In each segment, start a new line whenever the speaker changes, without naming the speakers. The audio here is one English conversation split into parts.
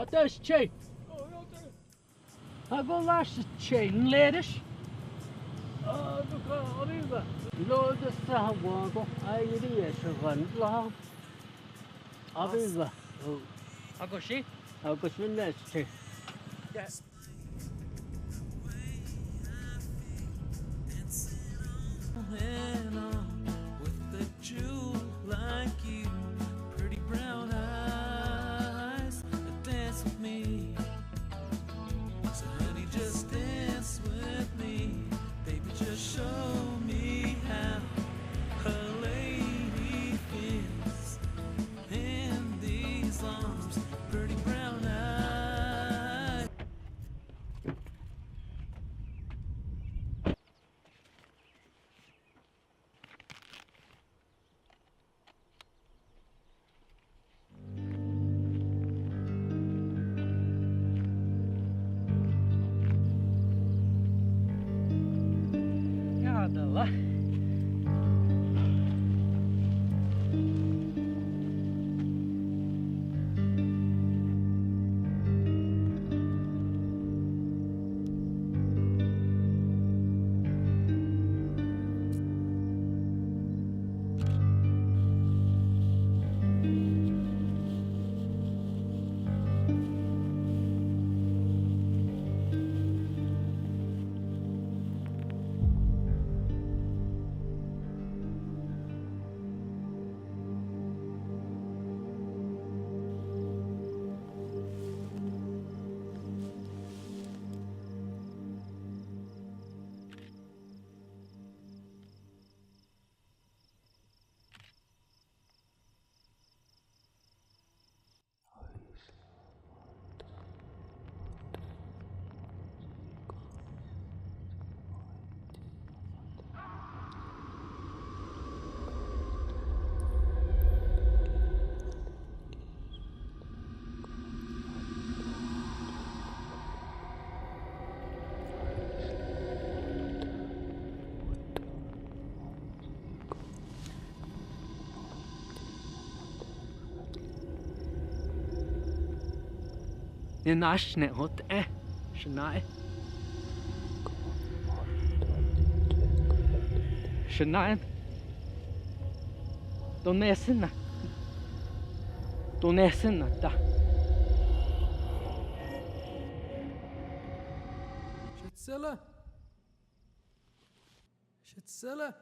Dat is tje. Hij wil laatste tje, leerders. Du kan arriba. Lo de sahawago, ayri eshagan la. Arriba.
Ako shi?
Ako svinnes tje.
With a Jew like you, pretty brown eyes, dance with me. So honey, just dance with me, baby, just show me how a lady feels in these arms, pretty brown eyes.
Ja, det var. Det nashne hot shnai. Shnai. Donesna. Donesna da.
Shitsilla. Shitsilla.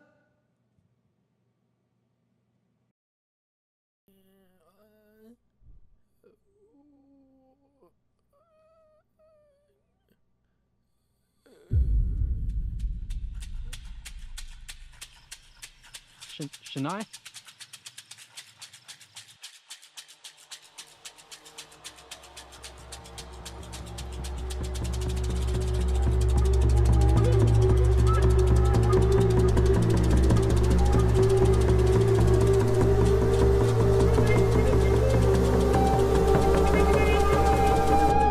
Shnai.